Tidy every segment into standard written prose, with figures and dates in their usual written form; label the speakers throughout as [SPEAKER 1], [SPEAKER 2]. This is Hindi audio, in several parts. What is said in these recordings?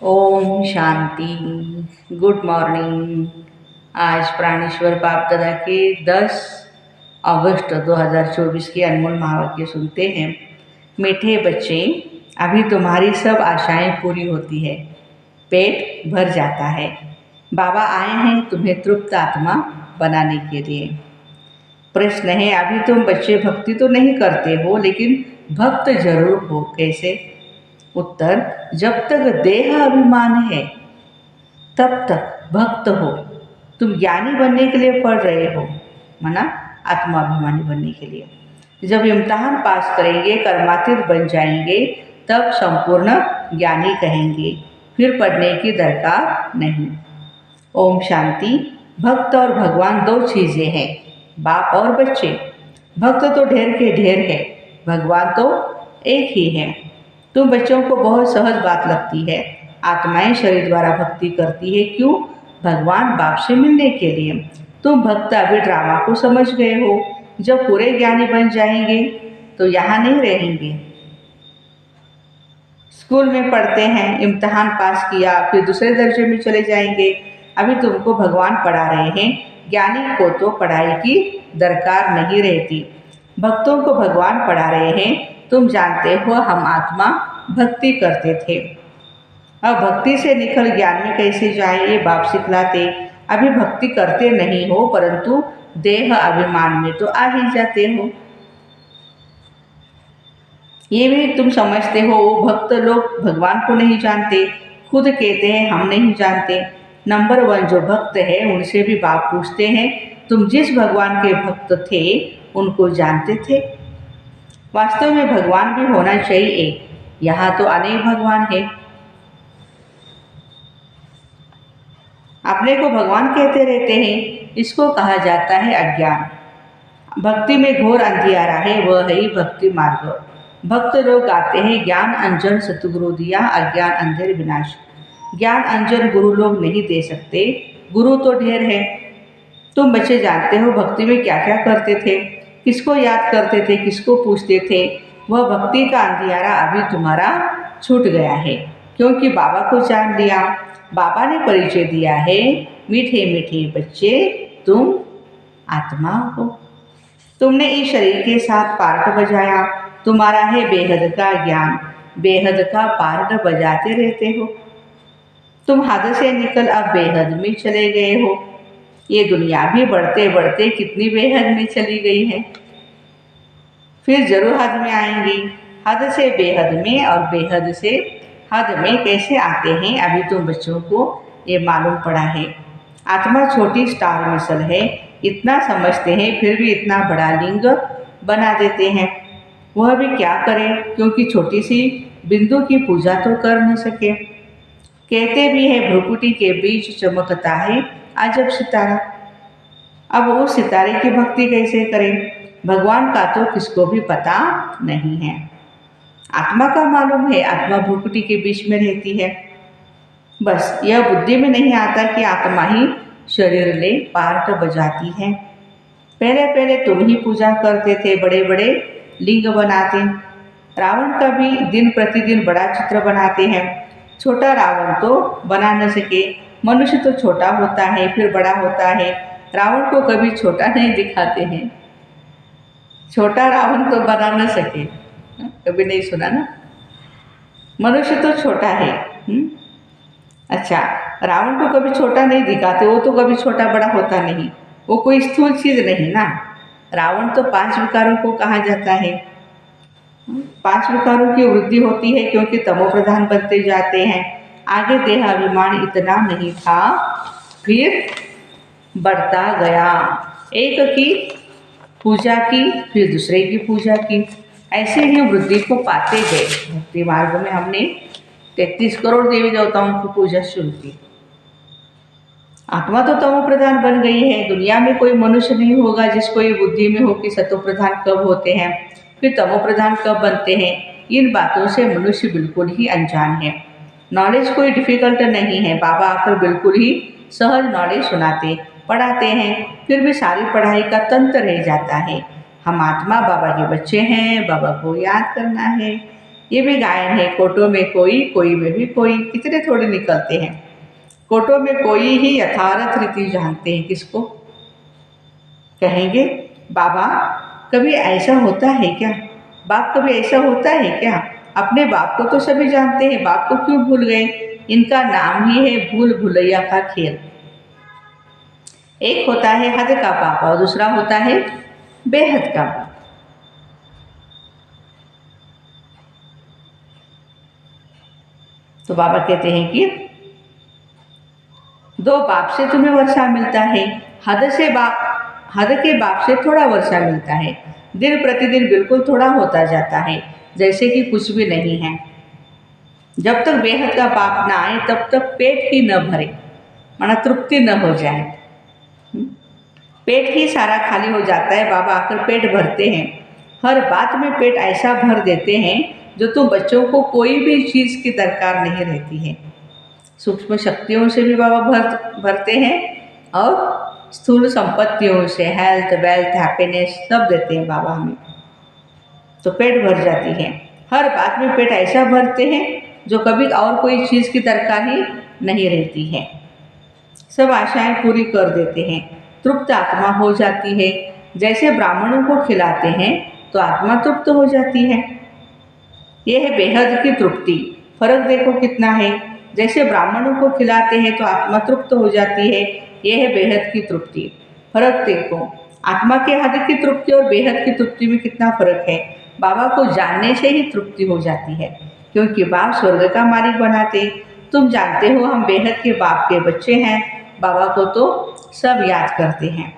[SPEAKER 1] ओम शांति। Good morning. आज प्राणेश्वर बाप दादा के 10 अगस्त 2024 के अनमोल महावाक्य सुनते हैं। मीठे बच्चे, अभी तुम्हारी सब आशाएं पूरी होती है, पेट भर जाता है। बाबा आए हैं तुम्हें तृप्त आत्मा बनाने के लिए। प्रश्न है, अभी तुम बच्चे भक्ति तो नहीं करते हो, लेकिन भक्त जरूर हो। कैसे? उत्तर, जब तक देह अभिमान है तब तक भक्त हो। तुम ज्ञानी बनने के लिए पढ़ रहे हो, माना आत्माभिमानी बनने के लिए। जब इम्तहान पास करेंगे, कर्मातीत बन जाएंगे, तब संपूर्ण ज्ञानी कहेंगे, फिर पढ़ने की दरकार नहीं। ओम शांति। भक्त और भगवान दो चीजें हैं, बाप और बच्चे। भक्त तो ढेर के ढेर है, भगवान तो एक ही है। तुम बच्चों को बहुत सहज बात लगती है, आत्माएं शरीर द्वारा भक्ति करती है। क्यों? भगवान बाप से मिलने के लिए। तुम भक्त अभी ड्रामा को समझ गए हो, जब पूरे ज्ञानी बन जाएंगे तो यहाँ नहीं रहेंगे। स्कूल में पढ़ते हैं, इम्तहान पास किया, फिर दूसरे दर्जे में चले जाएंगे। अभी तुमको भगवान पढ़ा रहे हैं, ज्ञानी को तो पढ़ाई की दरकार नहीं रहती। भक्तों को भगवान पढ़ा रहे हैं। तुम जानते हो हम आत्मा भक्ति करते थे, अब भक्ति से निकल ज्ञान में कैसे जाए, ये बाप सिखलाते। अभी भक्ति करते नहीं हो, परंतु देह अभिमान में तो आ ही जाते हो। ये भी तुम समझते हो। वो भक्त लोग भगवान को नहीं जानते, खुद कहते हैं हम नहीं जानते। नंबर 1 जो भक्त है, उनसे भी बाप पूछते हैं, तुम जिस भगवान के भक्त थे उनको जानते थे? वास्तव में भगवान भी होना चाहिए। यहाँ तो अनेक भगवान है। अपने को भगवान कहते रहते हैं, इसको कहा जाता है अज्ञान। भक्ति में घोर अंधियारा है, वह है ही भक्ति मार्ग। भक्त लोग आते हैं, ज्ञान अंजन सतगुरु दिया, अज्ञान अंधेर विनाश। ज्ञान अंजन गुरु लोग नहीं दे सकते, गुरु तो ढेर है। तुम बच्चे जानते हो भक्ति में क्या क्या करते थे, किसको याद करते थे, किसको पूछते थे। वह भक्ति का अंधियारा अभी तुम्हारा छूट गया है, क्योंकि बाबा को जान लिया। बाबा ने परिचय दिया है, मीठे मीठे बच्चे तुम आत्मा हो। तुमने इस शरीर के साथ पार्ट बजाया, तुम्हारा है बेहद का ज्ञान, बेहद का पार्ट बजाते रहते हो। तुम हद से निकल अब बेहद में चले गए हो। ये दुनिया भी बढ़ते बढ़ते कितनी बेहद में चली गई है, फिर जरूर हद में आएंगी। हद से बेहद में और बेहद से हद में कैसे आते हैं, अभी तुम बच्चों को ये मालूम पड़ा है। आत्मा छोटी स्टार मिसल है, इतना समझते हैं, फिर भी इतना बड़ा लिंग बना देते हैं। वह भी क्या करें, क्योंकि छोटी सी बिंदु की पूजा तो कर न सके। कहते भी है, भ्रुकुटी के बीच चमकता है अजब सितारा। अब उस सितारे की भक्ति कैसे करें? भगवान का तो किसको भी पता नहीं है। आत्मा का मालूम है, आत्मा भ्रुकुटी के बीच में रहती है। बस यह बुद्धि में नहीं आता कि आत्मा ही शरीर ले पार्ट बजाती है। पहले पहले तुम ही पूजा करते थे, बड़े बड़े लिंग बनाते। रावण का भी दिन प्रतिदिन बड़ा चित्र बनाते हैं। छोटा रावण तो बना न सके, मनुष्य तो छोटा होता है फिर बड़ा होता है, रावण को कभी छोटा नहीं दिखाते हैं। छोटा रावण तो बना न सके, कभी नहीं सुना ना? मनुष्य तो छोटा है। अच्छा, रावण को कभी छोटा नहीं दिखाते, वो तो कभी छोटा बड़ा होता नहीं, वो कोई स्थूल चीज नहीं ना। रावण तो 5 विकारों को कहा जाता है। 5 विकारों की वृद्धि होती है, क्योंकि तमो प्रधान बनते जाते हैं। आगे देहाभिमान इतना नहीं था, फिर बढ़ता गया। एक की पूजा की, फिर दूसरे की पूजा की, ऐसे ही वृद्धि को पाते गए। भक्ति मार्ग में हमने 33 करोड़ देवी देवताओं की पूजा शुरू की। आत्मा तो तमो प्रधान बन गई है। दुनिया में कोई मनुष्य नहीं होगा जिसको ये बुद्धि में हो कि सतो प्रधान कब होते हैं, फिर तमो प्रधान कब बनते हैं। इन बातों से मनुष्य बिल्कुल ही अनजान है। नॉलेज कोई डिफिकल्ट नहीं है। बाबा आकर बिल्कुल ही सहज नॉलेज सुनाते पढ़ाते हैं, फिर भी सारी पढ़ाई का तंत्र रह जाता है। हम आत्मा बाबा के बच्चे हैं, बाबा को याद करना है, ये भी गायन है। कोटों में कोई, कोई में भी कोई, कितने थोड़े निकलते हैं। कोटों में कोई ही यथार्थ रीति जानते हैं। किसको कहेंगे? बाबा कभी ऐसा होता है क्या? बाप कभी ऐसा होता है क्या? अपने बाप को तो सभी जानते हैं, बाप को क्यों भूल गए? इनका नाम ही है भूल भुलैया का खेल। एक होता है हद का बाप और दूसरा होता है बेहद का बाप। तो बाबा कहते हैं कि दो बाप से तुम्हें वर्षा मिलता है, हद के बाप से थोड़ा वर्षा मिलता है। दिन प्रतिदिन बिल्कुल थोड़ा होता जाता है, जैसे कि कुछ भी नहीं है। जब तक बेहद का बाप ना आए तब तक पेट ही न भरे, माना तृप्ति न हो जाए। पेट ही सारा खाली हो जाता है। बाबा आकर पेट भरते हैं, हर बात में पेट ऐसा भर देते हैं जो तुम बच्चों को कोई भी चीज़ की दरकार नहीं रहती है। सूक्ष्म शक्तियों से भी बाबा भरते हैं और स्थूल संपत्तियों से, हेल्थ, वेल्थ, हैप्पीनेस सब देते हैं बाबा हमें। तो पेट भर जाती है। हर बात में पेट ऐसा भरते हैं जो कभी और कोई चीज़ की दरकार ही नहीं रहती है। सब आशाएं पूरी कर देते हैं, तृप्त आत्मा हो जाती है। जैसे ब्राह्मणों को खिलाते हैं तो आत्मा तृप्त हो जाती है। यह है बेहद की तृप्ति। फर्क देखो कितना है। जैसे ब्राह्मणों को खिलाते हैं तो आत्मा तृप्त हो जाती है, यह है बेहद की तृप्ति। फर्क देखो, आत्मा के हद की तृप्ति और बेहद की तृप्ति में कितना फर्क है। बाबा को जानने से ही तृप्ति हो जाती है, क्योंकि बाप स्वर्ग का मालिक बनाते। तुम जानते हो हम बेहद के बाप के बच्चे हैं। बाबा को तो सब याद करते हैं।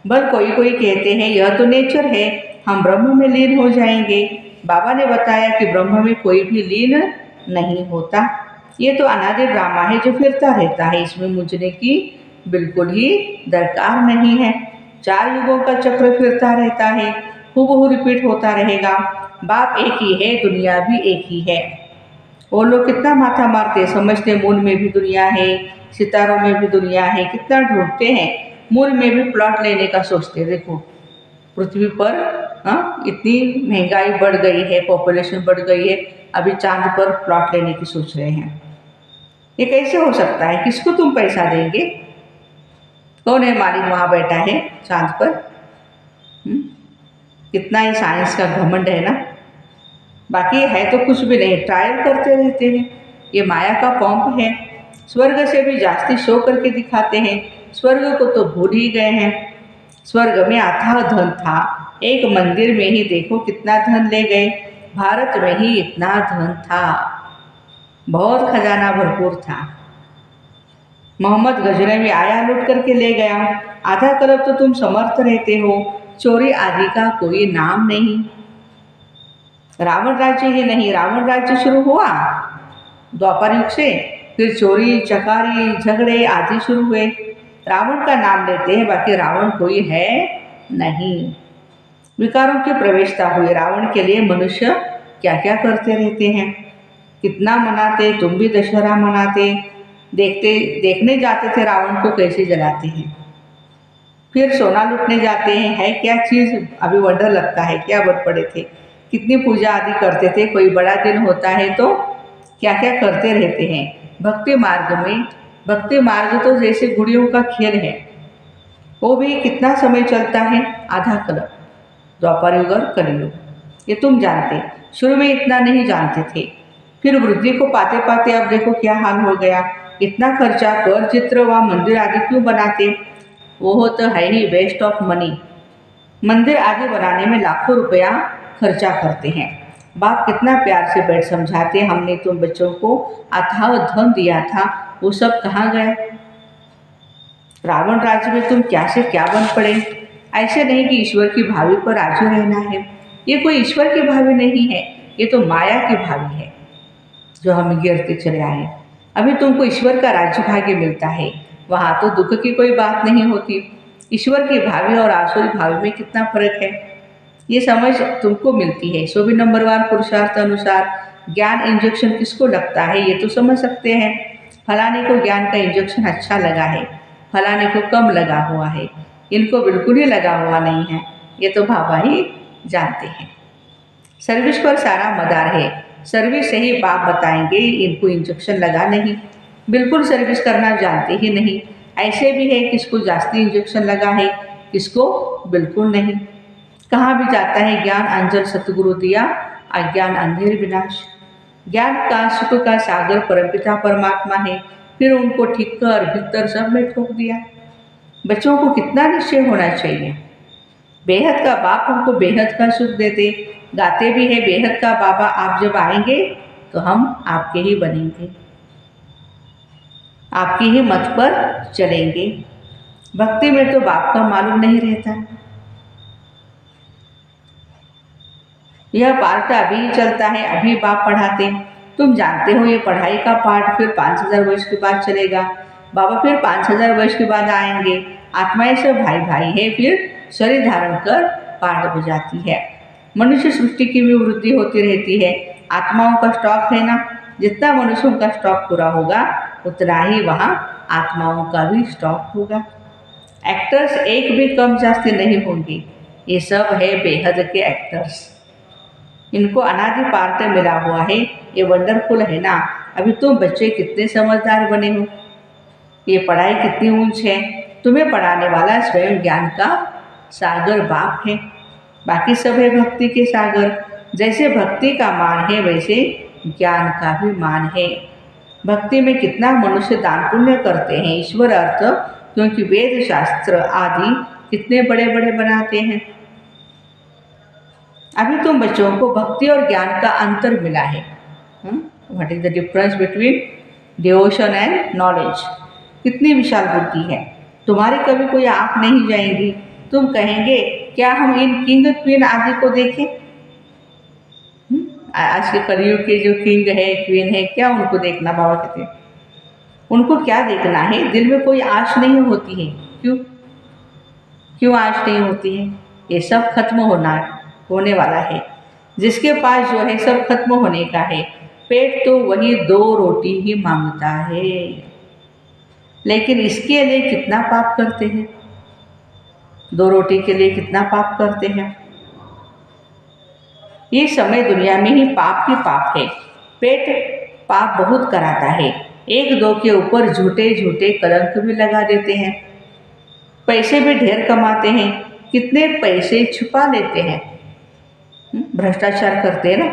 [SPEAKER 1] बल कोई कोई कहते हैं यह तो नेचर है, हम ब्रह्म में लीन हो जाएंगे। बाबा ने बताया कि ब्रह्म में कोई भी लीन नहीं होता। ये तो अनादि ड्रामा है जो फिरता रहता है, इसमें मुझने की बिल्कुल ही दरकार नहीं है। 4 युगों का चक्र फिरता रहता है, हूबहू रिपीट होता रहेगा। बाप एक ही है, दुनिया भी एक ही है। वो लोग कितना माथा मारते, समझते मून में भी दुनिया है, सितारों में भी दुनिया है, कितना ढूंढते हैं। मून में भी प्लॉट लेने का सोचते। देखो पृथ्वी पर इतनी महंगाई बढ़ गई है, पॉपुलेशन बढ़ गई है, अभी चांद पर प्लॉट लेने की सोच रहे हैं। ये कैसे हो सकता है? किसको तुम पैसा देंगे? कौन है मालिक वहाँ बैठा है चांद पर? कितना ही साइंस का घमंड है ना। बाकी है तो कुछ भी नहीं, ट्रायल करते रहते हैं। ये माया का पंप है। स्वर्ग से भी जास्ती शो करके दिखाते हैं। स्वर्ग को तो भूल ही गए हैं। स्वर्ग में अथाह धन था, एक मंदिर में ही देखो कितना धन ले गए। भारत में ही इतना धन था, बहुत खजाना भरपूर था। मोहम्मद गजनवी आया, लूट करके ले गया। आधा करोड़ तो तुम समर्थ रहते हो, चोरी आदि का कोई नाम नहीं। रावण राज्य ही नहीं, रावण राज्य शुरू हुआ द्वापर युग से, फिर चोरी चकारी झगड़े आदि शुरू हुए। रावण का नाम लेते हैं, बाकी रावण कोई है नहीं। विकारों की प्रवेशता हुई। रावण के लिए मनुष्य क्या क्या करते रहते हैं, कितना मनाते। तुम भी दशहरा मनाते, देखने जाते थे रावण को कैसे जलाते हैं। फिर सोना लूटने जाते हैं, है क्या चीज़, अभी वंडर लगता है क्या बन पड़े थे। कितनी पूजा आदि करते थे, कोई बड़ा दिन होता है तो क्या क्या करते रहते हैं। भक्ति मार्ग में, भक्ति मार्ग तो जैसे गुड़ियों का खेल है, वो भी कितना समय चलता है, आधा कल्प, द्वापर युग और कलयुग। ये तुम जानते, शुरू में इतना नहीं जानते थे। फिर वृद्धि को पाते पाते अब देखो क्या हाल हो गया। इतना खर्चा कर चित्र व मंदिर आदि क्यों बनाते? वो तो है ही वेस्ट ऑफ मनी। मंदिर आदि बनाने में लाखों रुपया खर्चा करते हैं। बाप कितना प्यार से बैठ समझाते, हमने तुम बच्चों को अथाह धन दिया था, वो सब कहाँ गया? रावण राज्य में तुम क्या से क्या बन पड़े। ऐसे नहीं कि ईश्वर की भावी पर राजू रहना है। ये कोई ईश्वर की भावी नहीं है, ये तो माया की भावी है जो हम गिरते चले आए। अभी तुमको ईश्वर का राज्य भाग्य मिलता है, वहाँ तो दुख की कोई बात नहीं होती। ईश्वर की भावी और आसुरी भावी में कितना फर्क है, ये समझ तुमको मिलती है। 24 नंबरवार पुरुषार्थ अनुसार ज्ञान इंजेक्शन किसको लगता है ये तो समझ सकते हैं। फलाने को ज्ञान का इंजेक्शन अच्छा लगा है, फलाने को कम लगा हुआ है, इनको बिल्कुल ही लगा हुआ नहीं है, ये तो बाबा ही जानते हैं। सर्विस पर सारा मदार है, सर्विस सही बाप बताएंगे, इनको इंजेक्शन लगा नहीं, बिल्कुल सर्विस करना जानते ही नहीं। ऐसे भी है किसको जास्ती इंजेक्शन लगा है, किसको बिल्कुल नहीं। कहाँ भी जाता है ज्ञान अंजन सतगुरु दिया, अज्ञान अंधेर विनाश। ज्ञान का सुख का सागर परमपिता परमात्मा है, फिर उनको ठीक कर भीतर सब में ठोक दिया। बच्चों को कितना निश्चय होना चाहिए, बेहद का बाप हमको बेहद का सुख देते। गाते भी है बेहद का बाबा आप जब आएंगे तो हम आपके ही बनेंगे, आपकी ही मत पर चलेंगे। भक्ति में तो बाप का मालूम नहीं रहता। यह पार्ट अभी चलता है, अभी बाप पढ़ाते हैं। तुम जानते हो ये पढ़ाई का पार्ट फिर 5000 वर्ष के बाद चलेगा। बाबा फिर 5000 वर्ष के बाद आएंगे। आत्माएं सब भाई भाई है, फिर शरीर धारण कर पाठ बजाती है। मनुष्य सृष्टि की भी वृद्धि होती रहती है। आत्माओं का स्टॉक है ना, जितना मनुष्यों का स्टॉक पूरा होगा उतना ही वहाँ आत्माओं का भी स्टॉक होगा। एक्टर्स एक भी कम जास्ती नहीं होंगे, ये सब है बेहद के एक्टर्स। इनको अनादि पार्ट मिला हुआ है, ये वंडरफुल है ना। अभी तुम बच्चे कितने समझदार बने हो, ये पढ़ाई कितनी ऊंच है। तुम्हें पढ़ाने वाला स्वयं ज्ञान का सागर बाप है, बाकी सब है भक्ति के सागर। जैसे भक्ति का मान है वैसे ज्ञान का भी मान है। भक्ति में कितना मनुष्य दान पुण्य करते हैं, ईश्वर अर्थ, क्योंकि वेद शास्त्र आदि कितने बड़े बड़े बनाते हैं। अभी तुम बच्चों को भक्ति और ज्ञान का अंतर मिला है। What is the difference between devotion and knowledge. कितनी विशाल बुद्धि है तुम्हारी, कभी कोई आँख नहीं जाएंगी। तुम कहेंगे क्या हम इन किंग क्वीन आदि को देखें। आज के कलयुग के जो किंग है क्वीन है, क्या उनको देखना, बाबा कहते हैं उनको क्या देखना है। दिल में कोई आश नहीं होती है। क्यों आश नहीं होती है, ये सब खत्म होने वाला है। जिसके पास जो है सब खत्म होने का है। पेट तो वही 2 रोटी ही मांगता है, लेकिन इसके लिए कितना पाप करते हैं। 2 रोटी के लिए कितना पाप करते हैं। ये समय दुनिया में ही पाप ही पाप है। पेट पाप बहुत कराता है। 1-2 के ऊपर झूठे झूठे कलंक भी लगा देते हैं। पैसे भी ढेर कमाते हैं, कितने पैसे छुपा लेते हैं। भ्रष्टाचार करते हैं ना।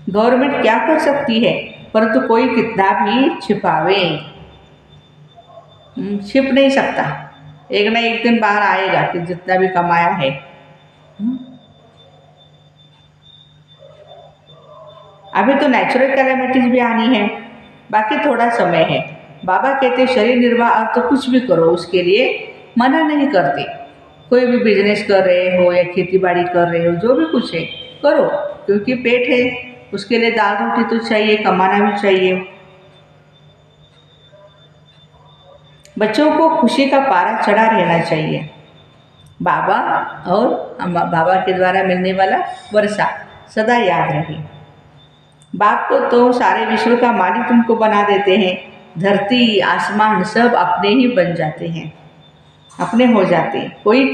[SPEAKER 1] गवर्नमेंट क्या कर सकती है, परंतु कोई कितना भी छिपावे छिप नहीं सकता। एक ना एक दिन बाहर आएगा कि जितना भी कमाया है। अभी तो नेचुरल कैलेमिटीज भी आनी है, बाकी थोड़ा समय है। बाबा कहते शरीर निर्वाह अब तो कुछ भी करो, उसके लिए मना नहीं करते। कोई भी बिजनेस कर रहे हो या खेती बाड़ी कर रहे हो, जो भी कुछ है करो, क्योंकि पेट है, उसके लिए दाल रोटी तो चाहिए, कमाना भी चाहिए। बच्चों को खुशी का पारा चढ़ा रहना चाहिए। बाबा और बाबा के द्वारा मिलने वाला वर्षा सदा याद रहे। बाप को तो सारे विश्व का मालिक तुमको बना देते हैं। धरती आसमान सब अपने ही बन जाते हैं, अपने हो जाते हैं। कोई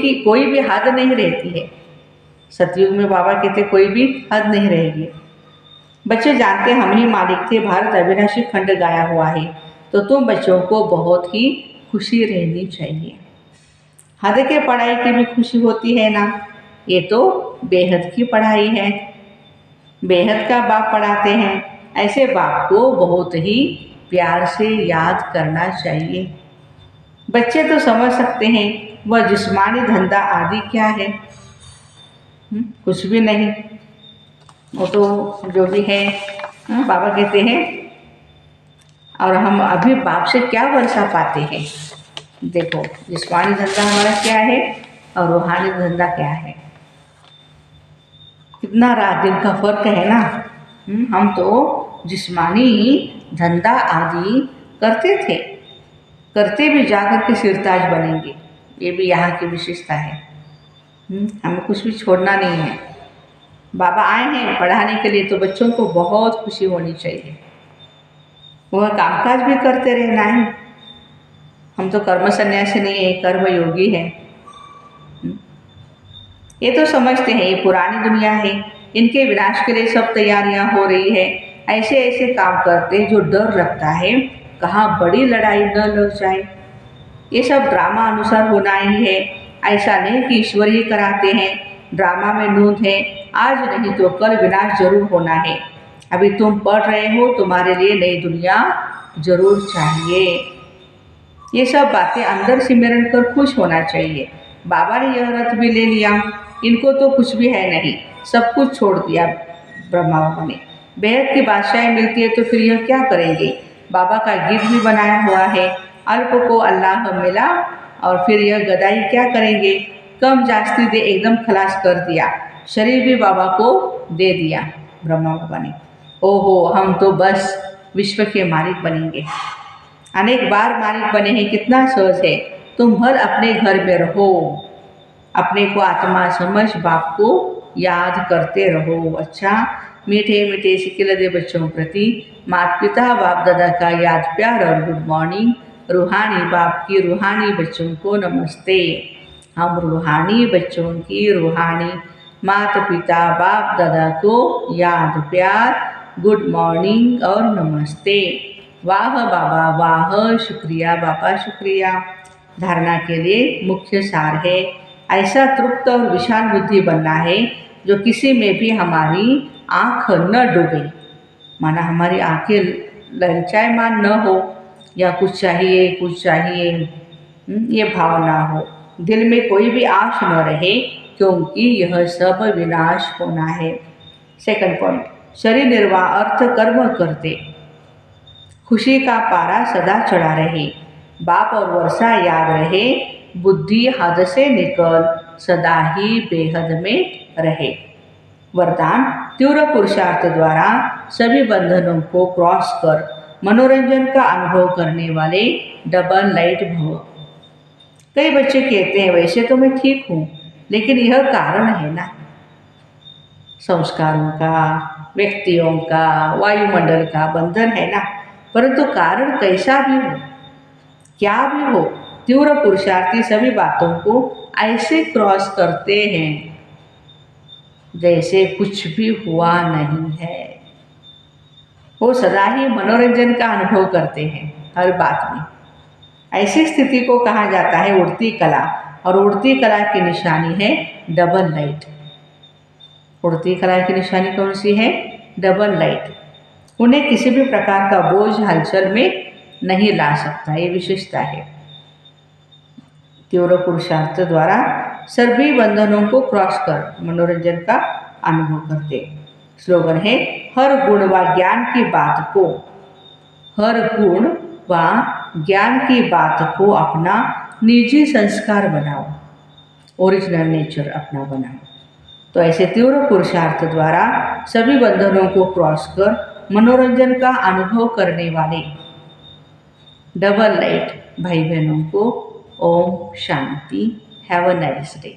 [SPEAKER 1] भी हद नहीं रहती है। सतयुग में बाबा कहते कोई भी हद नहीं रहेगी। बच्चे जानते हम ही मालिक थे, भारत अविनाशी खंड गाया हुआ है। तो तुम बच्चों को बहुत ही खुशी रहनी चाहिए। हद के पढ़ाई की भी खुशी होती है ना, ये तो बेहद की पढ़ाई है। बेहद का बाप पढ़ाते हैं, ऐसे बाप को बहुत ही प्यार से याद करना चाहिए। बच्चे तो समझ सकते हैं वह जिस्मानी धंधा आदि क्या है। कुछ भी नहीं, वो तो जो भी है बाबा कहते हैं। और हम अभी बाप से क्या वर्षा पाते हैं। देखो जिस्मानी धंधा हमारा क्या है और रूहानी धंधा क्या है, कितना रात दिन का फर्क है ना। हम तो जिस्मानी धंधा आदि करते थे, करते भी जाकर के सिरताज बनेंगे। ये भी यहाँ की विशेषता है। हमें कुछ भी छोड़ना नहीं है। बाबा आए हैं पढ़ाने के लिए, तो बच्चों को बहुत खुशी होनी चाहिए। वह कामकाज भी करते रहना है। हम तो कर्म सन्यासी नहीं है, कर्म योगी है। ये तो समझते हैं ये पुरानी दुनिया है, इनके विनाश के लिए सब तैयारियां हो रही है। ऐसे ऐसे काम करते हैं जो डर लगता है कहाँ बड़ी लड़ाई न लग जाए। ये सब ड्रामा अनुसार होना ही है। ऐसा नहीं कि ईश्वर ही कराते हैं। ड्रामा में नूंद है, आज नहीं तो कल विनाश जरूर होना है। अभी तुम पढ़ रहे हो, तुम्हारे लिए नई दुनिया जरूर चाहिए। ये सब बातें अंदर सिमरन कर खुश होना चाहिए। बाबा ने यह रथ भी ले लिया, इनको तो कुछ भी है नहीं, सब कुछ छोड़ दिया ब्रह्मा बाबा ने। बेहद की बादशाही मिलती है तो फिर यह क्या करेंगे। बाबा का गीत भी बनाया हुआ है, अल्प को अल्लाह मिला, और फिर यह गदाई क्या करेंगे। कम जास्ती दे एकदम खलास कर दिया, शरीर भी बाबा को दे दिया ब्रह्मा बाबा ने। ओहो, हम तो बस विश्व के मालिक बनेंगे। अनेक बार मालिक बने हैं, कितना सहज है। तुम भर अपने घर में रहो, अपने को आत्मा समझ बाप को याद करते रहो। अच्छा, मीठे मीठे सिक्के लदे बच्चों प्रति माता पिता बाप दादा का याद प्यार और गुड मॉर्निंग। रूहानी बाप की रूहानी बच्चों को नमस्ते। हम रूहानी बच्चों की रूहानी माता पिता बाप दादा को याद प्यार, गुड मॉर्निंग और नमस्ते। वाह बाबा वाह, शुक्रिया बाबा शुक्रिया। धारणा के लिए मुख्य सार है, ऐसा तृप्त और विशाल बुद्धि बनना है जो किसी में भी हमारी आँख न डूबे। माना हमारी आंखें ललचायमान न हो, या कुछ चाहिए ये भावना हो। दिल में कोई भी आश न रहे, क्योंकि यह सब विनाश होना है। सेकंड पॉइंट, शरीर निर्वाह अर्थ कर्म करते, खुशी का पारा सदा चढ़ा रहे, बाप और वर्षा याद रहे, बुद्धि हद से निकल सदा ही बेहद में रहे। वरदान, तीव्र पुरुषार्थ द्वारा सभी बंधनों को क्रॉस कर मनोरंजन का अनुभव करने वाले डबल लाइट भव। कई बच्चे कहते हैं वैसे तो मैं ठीक हूँ, लेकिन यह कारण है ना, संस्कारों का, व्यक्तियों का, वायुमंडल का बंधन है ना। परंतु कारण कैसा भी हो, क्या भी हो, तीव्र पुरुषार्थी सभी बातों को ऐसे क्रॉस करते हैं जैसे कुछ भी हुआ नहीं है। वो सदा ही मनोरंजन का अनुभव करते हैं हर बात में। ऐसी स्थिति को कहा जाता है उड़ती कला, और उड़ती कला की निशानी है डबल लाइट। उड़ती कला की निशानी कौन सी है? Double light. उन्हें किसी भी प्रकार का बोझ हलचल में नहीं ला सकता, ये विशेषता है। तीव्र पुरुषार्थ द्वारा सभी बंधनों को क्रॉस कर मनोरंजन का अनुभव करते। स्लोगन है, हर गुण व ज्ञान की बात को, हर गुण व ज्ञान की बात को अपना निजी संस्कार बनाओ, ओरिजिनल नेचर अपना बनाओ। तो ऐसे तीव्र पुरुषार्थ द्वारा सभी बंधनों को क्रॉस कर मनोरंजन का अनुभव करने वाले डबल लाइट भाई बहनों को Om Shanti. Have a nice day.